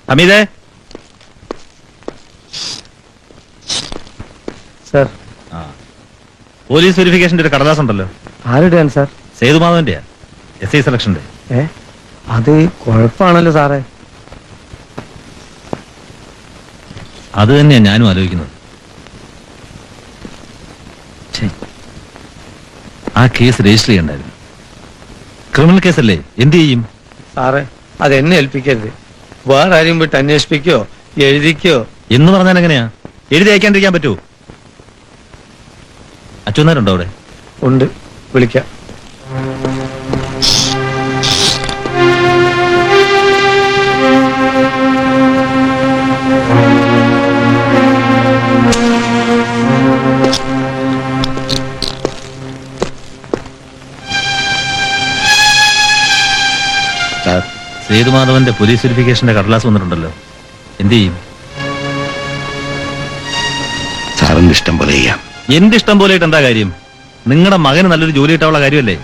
ഹമീദേ. Sir, police വെരിഫിക്കേഷന്റെ ഒരു കടലാസ് ഉണ്ടല്ലോ. ആരുടെയാണ് സാർ? സേതുമാധവന്റെയാ, SI സെലക്ഷന്റെ. അത് കുഴപ്പമാണല്ലോ സാറേ. അത് തന്നെയാ ഞാനും ആലോചിക്കുന്നത്. ആ കേസ് രജിസ്റ്റർ ചെയ്യണ്ടായിരുന്നു. ക്രിമിനൽ കേസല്ലേ, എന്ത് ചെയ്യും? സാറേ, അത് എന്നെ ഏൽപ്പിക്കരുത്. വേറെ ആരും പോയിട്ട് അന്വേഷിപ്പിക്കോ എഴുതിക്കോ എന്ന് പറഞ്ഞാൽ എങ്ങനെയാ? എഴുതി അയക്കാണ്ടിരിക്കാൻ പറ്റുമോ? അച്ഛനാരുണ്ടോ അവിടെ? ഉണ്ട്, വിളിക്കാം. സേതുമാധവന്റെ പോലീസ് വെരിഫിക്കേഷന്റെ കടലാസ് വന്നിട്ടുണ്ടല്ലോ, എന്ത് ചെയ്യും? സാറിന്റെ ഇഷ്ടം പോലെ ചെയ്യാം. എന്റെ ഇഷ്ടം പോലെ എന്താ കാര്യം? നിങ്ങളുടെ മകന് നല്ലൊരു ജോലി കിട്ടാനുള്ള കാര്യമല്ലേ?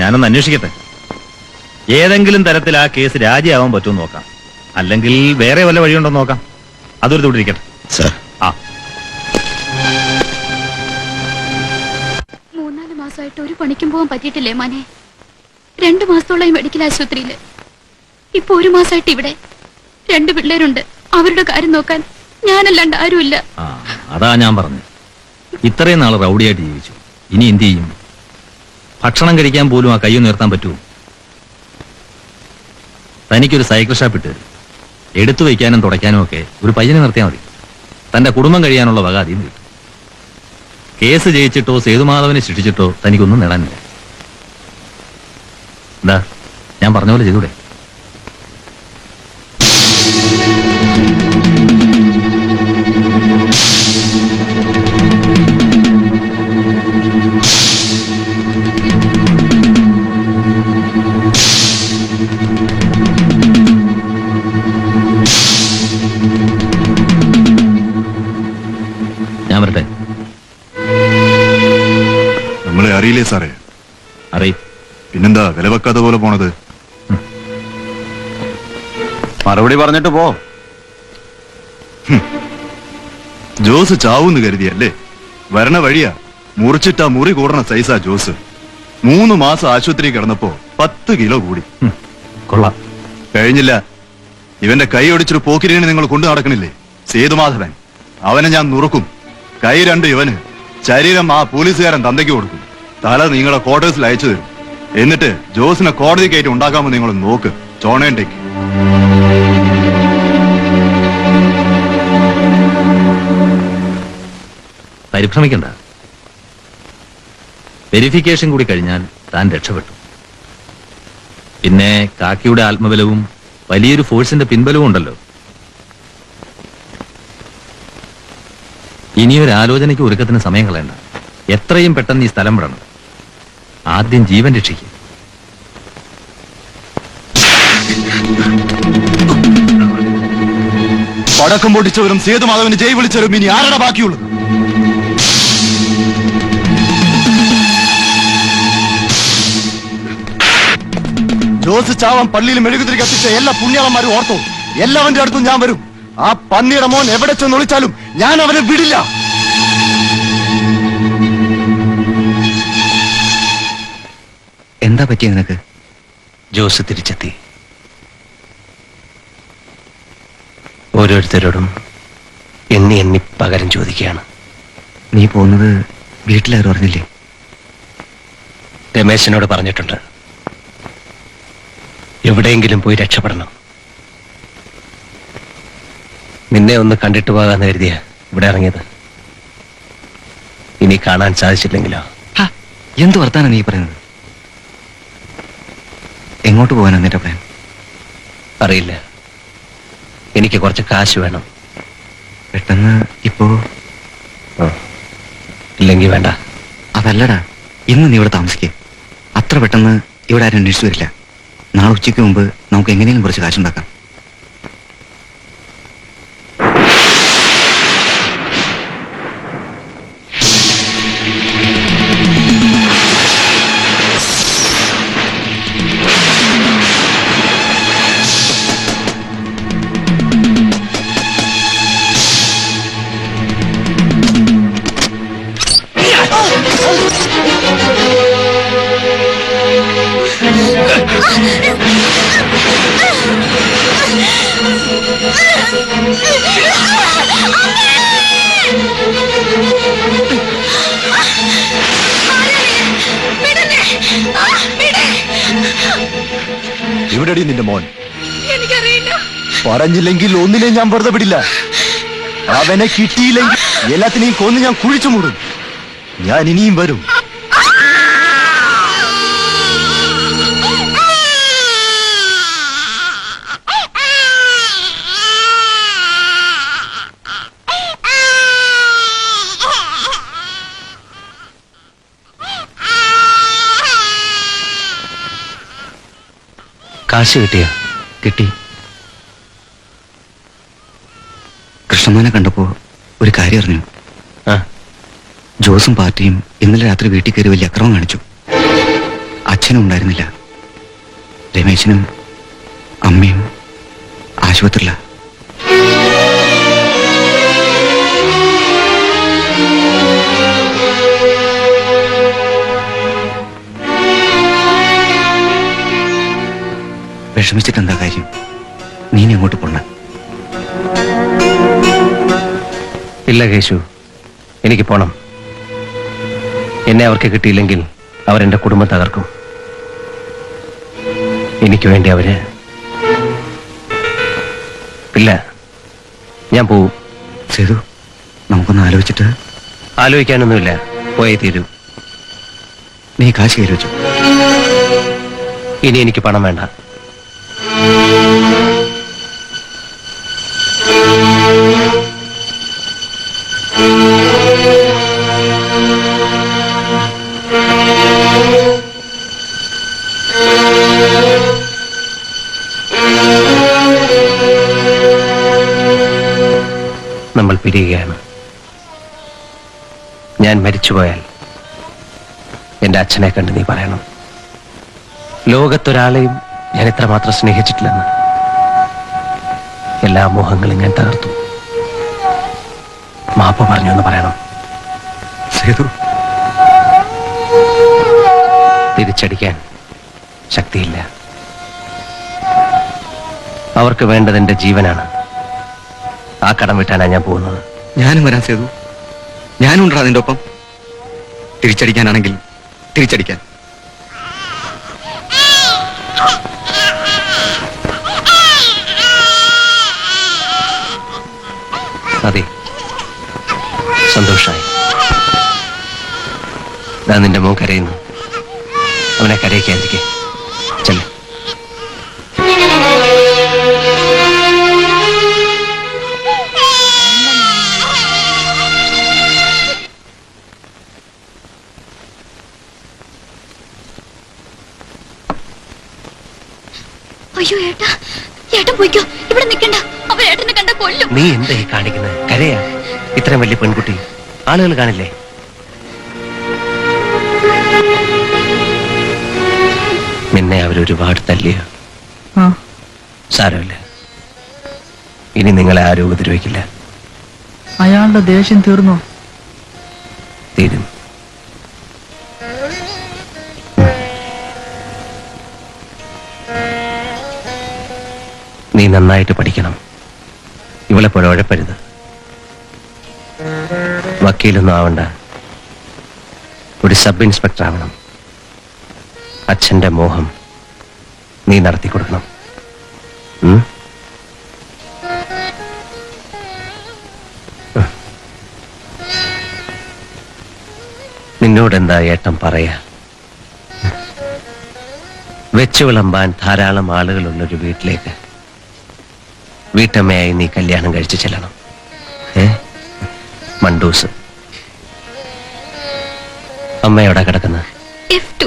ഞാനൊന്ന് അന്വേഷിക്കട്ടെ. ഏതെങ്കിലും തരത്തിൽ ആ കേസ് രാജിയാവാൻ പറ്റുമെന്ന് നോക്കാം, അല്ലെങ്കിൽ വേറെ വല്ല വഴിയുണ്ടോ നോക്കാം. അതൊരു തൊട്ടിരിക്കട്ടെ. സാർ, 3-4 മാസമായിട്ട് ഒരു പണിക്കും പോകാൻ പറ്റിയിട്ടില്ലേ മോനെ? 2 മാസത്തോളായി മെഡിക്കൽ ആശുപത്രിയില്. ഇപ്പൊ 1 മാസമായിട്ട് ഇവിടെ. 2 പിള്ളേരുണ്ട്, അവരുടെ കാര്യം നോക്കാൻ ഞാനല്ലാണ്ട് ആരുമില്ല. അതാ ഞാൻ പറഞ്ഞു, ഇത്രയും നാൾ റൗഡിയായിട്ട് ജീവിച്ചു, ഇനി എന്ത് ചെയ്യും? ഭക്ഷണം കഴിക്കാൻ പോലും ആ കൈ ഉയർത്താൻ പറ്റുമോ? തനിക്കൊരു സൈക്കിൾ ഷാപ്പ് ഇട്ട് എടുത്തു വയ്ക്കാനും തുടയ്ക്കാനും ഒക്കെ ഒരു പയ്യനെ നിർത്തിയാൽ മതി. തന്റെ കുടുംബം കഴിയാനുള്ള വക അതിൽ കിട്ടും. കേസ് ജയിച്ചിട്ടോ സേതുമാധവനെ ശിക്ഷിച്ചിട്ടോ തനിക്കൊന്നും നേടാനില്ല. എന്താ ഞാൻ പറഞ്ഞ പോലെ ചെയ്തൂടെ? ഞാൻ വരട്ടെ. നമ്മളെ അറിയില്ലേ സാറേ? അറിയും. പിന്നെന്താ വില വെക്കാത്ത പോലെ പോണത്? മറുപടി പറഞ്ഞിട്ട് പോ. ജോസ് ചാവൂന്ന് കരുതിയല്ലേ? വരണ വഴിയാ മുറിച്ചിട്ടാ മുറി കൂടണ സൈസാ ജോസ്. 3 മാസം ആശുപത്രി കിടന്നപ്പോ 10 കിലോ കൂടി. കൊള്ളാം. കഴിഞ്ഞില്ല. ഇവന്റെ കൈ ഒടിച്ചൊരു പോക്കിരിനെ നിങ്ങൾ കൊണ്ടു നടക്കണില്ലേ? സേതുമാധവൻ, അവനെ ഞാൻ നുറുക്കും. കൈ 2 ഇവന്, ശരീരം ആ പോലീസുകാരൻ തന്തയ്ക്ക് കൊടുക്കും. തല നിങ്ങളെ ക്വാർട്ടേഴ്സിൽ അയച്ചു തരും. എന്നിട്ട് ജോസിനെ കോടതി കയറ്റി ഉണ്ടാക്കാമെന്ന് നിങ്ങൾ നോക്ക്. ചോണേണ്ടേക്ക് പരിഭ്രമിക്കണ്ട. വെരിഫിക്കേഷൻ കൂടി കഴിഞ്ഞാൽ താൻ രക്ഷപ്പെട്ടു. പിന്നെ കാക്കിയുടെ ആത്മബലവും വലിയൊരു ഫോഴ്സിന്റെ പിൻബലവും ഉണ്ടല്ലോ. ഇനിയൊരു ആലോചനയ്ക്ക് ഒരുക്കത്തിന് സമയം കളയണ്ട. എത്രയും പെട്ടെന്ന് ഈ സ്ഥലം വിടണം. ആദ്യം ജീവൻ രക്ഷിക്കും. പടക്കം പൊട്ടിച്ചവരും സേതുമാധവന് ജയ് വിളിച്ചവരും ഇനി ആരുടെ ബാക്കിയുള്ളത്? ജോസ് ചാവാൻ പള്ളിയിൽ മെഴുകുതിരി കത്തിച്ച എല്ലാ പുണ്യാളന്മാരും ഓർത്തോ, എല്ലാവന്റെ അടുത്തും ഞാൻ വരും. ആ പന്നിയുടെ മോൻ എവിടെ ചെന്ന് ഒളിച്ചാലും ഞാൻ അവനെ വിടില്ല. എന്താ പറ്റിയ നിനക്ക്? ജോസ് തിരിച്ചെത്തി. ഓരോരുത്തരോടും എണ്ണി പകരം ചോദിക്കുകയാണ്. നീ പോകുന്നത് വീട്ടിലാരും അറിഞ്ഞില്ലേ? രമേശനോട് പറഞ്ഞിട്ടുണ്ട്. എവിടെയെങ്കിലും പോയി രക്ഷപ്പെടണം. നിന്നെ ഒന്ന് കണ്ടിട്ട് പോകാന്ന് കരുതിയ ഇവിടെ ഇറങ്ങിയത്. ഇനി കാണാൻ സാധിച്ചില്ലെങ്കിലോ? എന്ത് വർത്താനാ നീ പറയുന്നത്? എങ്ങോട്ട് പോകാനാ നിന്റെ പ്ലാൻ? അറിയില്ല. എനിക്ക് കുറച്ച് കാശ് വേണം. പെട്ടെന്ന് ഇപ്പോ? ഇല്ലെങ്കിൽ വേണ്ട. അതല്ലടാ, ഇന്ന് നീ ഇവിടെ താമസിക്കേ. അത്ര പെട്ടെന്ന് ഇവിടെ ആരും അന്വേഷിച്ചു വരില്ല. നാളെ ഉച്ചയ്ക്ക് മുമ്പ് നമുക്ക് എങ്ങനെയും കുറച്ച് കാശുണ്ടാക്കാം. എവിടെടി നിന്റെ മോൻ? എനിക്കറിയില്ല. പറഞ്ഞില്ലെങ്കിൽ ഒന്നിനെയും ഞാൻ വെറുതെ വിടില്ല. അവനെ കിട്ടിയില്ലെങ്കിൽ എല്ലാത്തിനെയും കൊന്ന് ഞാൻ കുഴിച്ചു മൂടും. ഞാൻ ഇനിയും വരും. കാശ് കിട്ടിയോ? കിട്ടി. കൃഷ്ണമോനെ കണ്ടപ്പോ ഒരു കാര്യം അറിഞ്ഞു. ആ, ജോസും പാർട്ടിയും ഇന്നലെ രാത്രി വീട്ടിൽ കയറി വലിയ അക്രമം കാണിച്ചു. അച്ഛനും ഉണ്ടായിരുന്നില്ല. രമേശനും അമ്മയും ആശുപത്രിയില. വിഷമിച്ചിട്ട് എന്താ കാര്യം? നീ ഇനി അങ്ങോട്ട് പോണ്ട. ഇല്ല കേശു, എനിക്ക് പോണം. എന്നെ അവർക്ക് കിട്ടിയില്ലെങ്കിൽ അവരെന്റെ കുടുംബം തകർക്കും. എനിക്ക് വേണ്ടി അവര് ഇല്ല. ഞാൻ പോവും. സേതു, നമുക്കൊന്ന് ആലോചിച്ചിട്ട്. ആലോചിക്കാനൊന്നുമില്ല, പോയേ തീരൂ. നീ കാശ് കയറി വെച്ചു. ഇനി എനിക്ക് പണം വേണ്ട. നമ്മൾ പിരിയുകയാണ്. ഞാൻ മരിച്ചുപോയാൽ എന്റെ അച്ഛനെ കണ്ട് നീ പറയണം, ലോകത്തൊരാളെയും ഞാൻ ഇത്രമാത്രം സ്നേഹിച്ചിട്ടില്ലെന്ന്. എല്ലാ മോഹങ്ങളും ഞാൻ തകർത്തു. മാപ്പ് പറഞ്ഞു എന്ന് പറയണം. സേതു, തിരിച്ചടിക്കാൻ ശക്തിയില്ല. അവർക്ക് വേണ്ടത് എന്റെ ജീവനാണ്. ആ കടം വിട്ടാനാ ഞാൻ പോകുന്നത്. ഞാനും വരാൻ സേതു. ഞാനും ഉണ്ടാ നിന്റെ ഒപ്പം. തിരിച്ചടിക്കാനാണെങ്കിൽ തിരിച്ചടിക്കാൻ. അതെ, സന്തോഷായി. ഞാൻ നിന്റെ മോൻ കരയുന്നു. അവനെ കരയിക്കാതിരിക്കെ. ചെല്ലേ. അയ്യോ ഏട്ടാ, ഏട്ടൻ പോയിക്കോ. ഇവിടെ നിൽക്കണ്ട. അവർ ഏട്ടനെ കണ്ട കൊല്ലും. നീ എന്താ ഈ കാണിക്കുന്നത്? കരയാ? ഇത്രയും വലിയ പെൺകുട്ടി ആളുകൾ കാണില്ലേ? നിന്നെ അവരൊരുപാട് തല്ലിയോ? സാരമില്ല, ഇനി നിങ്ങളെ ആരും ഉപദ്രവിക്കില്ല. അയാളുടെ ദേഷ്യം തീർന്നോ? തീരും. നീ നന്നായിട്ട് പഠിക്കണം. ഇവളെ പോലെ ഉഴപ്പരുത്. വക്കീലൊന്നും ആവണ്ട, ഒരു സബ് ഇൻസ്പെക്ടർ ആവണം. അച്ഛന്റെ മോഹം നീ നടത്തി കൊടുക്കണം. ഉം? നിന്നോടെന്താ ഏട്ടൻ പറയാ? വെച്ചു വിളമ്പാൻ ധാരാളം ആളുകളുള്ളൊരു വീട്ടിലേക്ക് വീട്ടമ്മയായി നീ കല്യാണം കഴിച്ചു ചെല്ലണം. മണ്ടൂസ്. അമ്മ എവിടെ കിടക്കുന്നത്? F2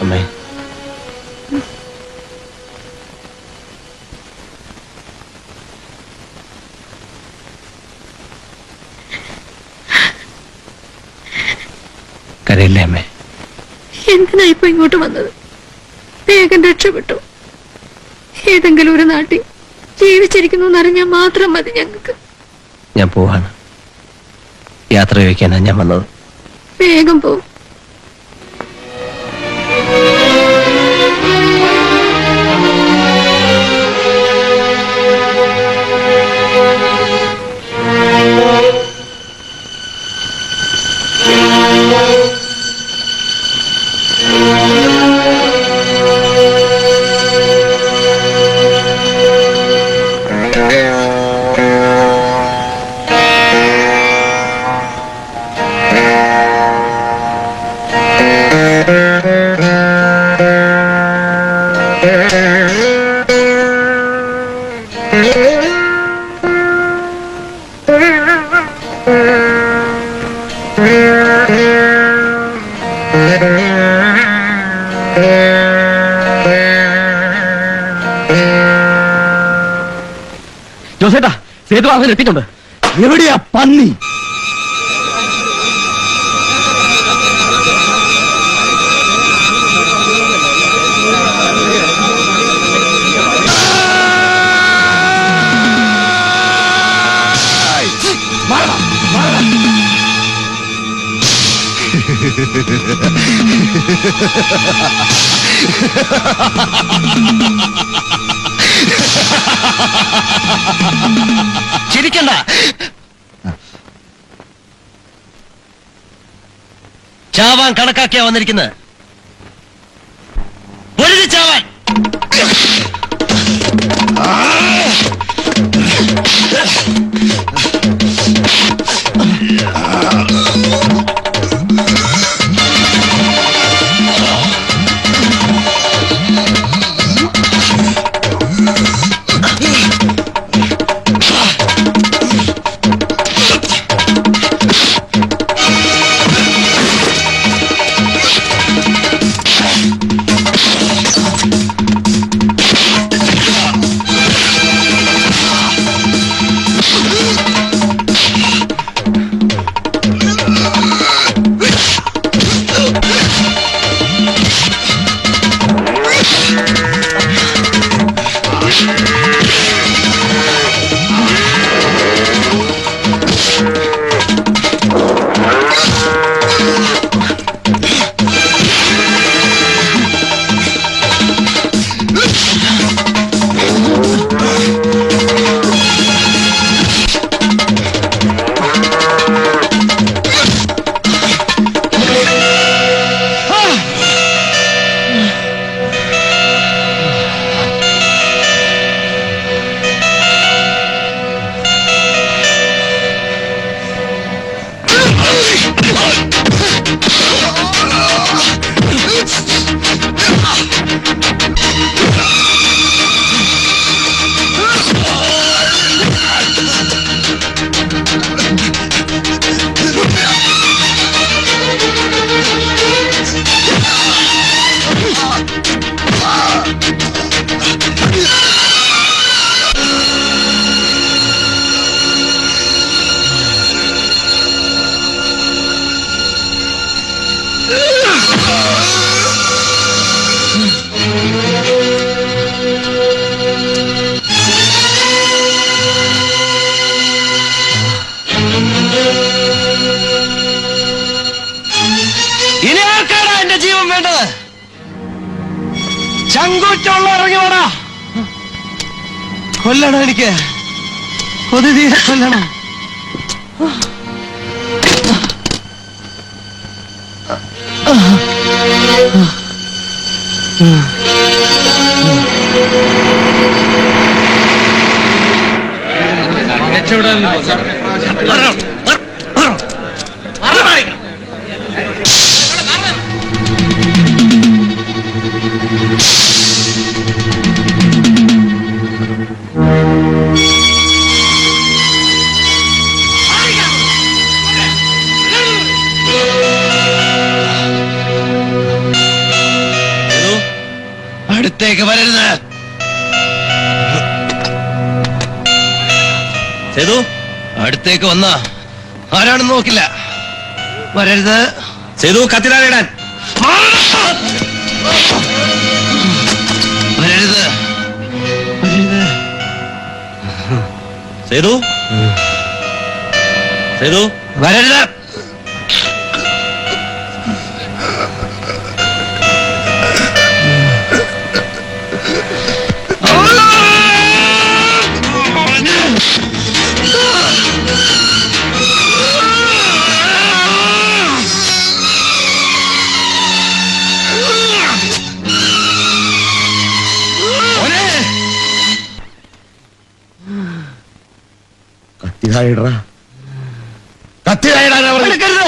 അമ്മേ, കരയില്ലേ അമ്മേ? എന്തിനാ ഇപ്പൊ ഇങ്ങോട്ട് വന്നത്? വേഗം രക്ഷപ്പെട്ടു. ഏതെങ്കിലും ഒരു നാട്ടിൽ ജീവിച്ചിരിക്കുന്നു എന്നറിഞ്ഞാൽ മാത്രം മതി ഞങ്ങൾക്ക്. ഞാൻ പോവാണ്. യാത്ര ചോദിക്കാനാ ഞാൻ വന്നത്. വേഗം പോവും. ജോസേട്ടാ, സേതുമാധവൻ എത്തിയിട്ടുണ്ട്. എവിടെയാ പന്നി? ചിരിക്കണ്ട. ചാവാൻ കണക്കാക്കിയാ വന്നിരിക്കുന്നത്. പൊരുതി ചാവാൻ. ഇനി ആർക്കാണ് എന്റെ ജീവൻ വേണ്ടത്? ചങ്കൂറ്റുള്ള ഇറങ്ങി വേണ. കൊല്ലണം, എനിക്ക് കൊതി തീരെ കൊല്ലണം. അടുത്തേക്ക് വരരുത്. സേതു, അടുത്തേക്ക് വന്ന ആരാണെന്ന് നോക്കില്ല. വരരുത്. സേതു, കത്തിലാലിടാൻ വരരുത്. വരരുത്. സേതു, സേതു, വരരുത്. കത്തിതായിട, കത്തിതായിടാനാ പറഞ്ഞത്.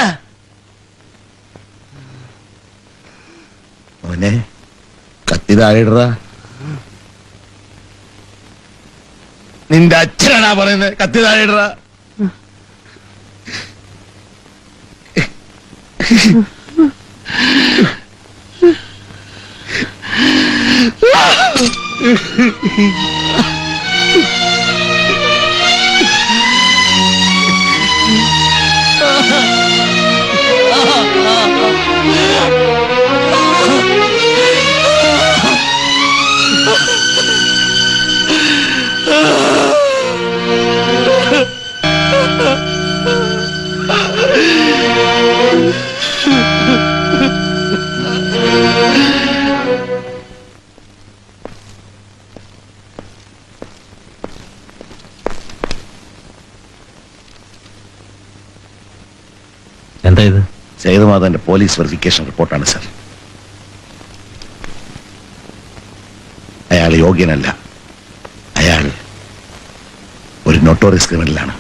മോനെ, കത്തിതായിട. നിന്റെ അച്ഛനാണാ പറയുന്നത് കത്തിതായിട. എന്താ ഇത്? സേതുമാധവന്റെ പോലീസ് വെറിഫിക്കേഷൻ റിപ്പോർട്ടാണ് സർ. അയാൾ യോഗ്യനല്ല. അയാൾ ഒരു നൊട്ടോറിയസ് ക്രിമിനലാണ്.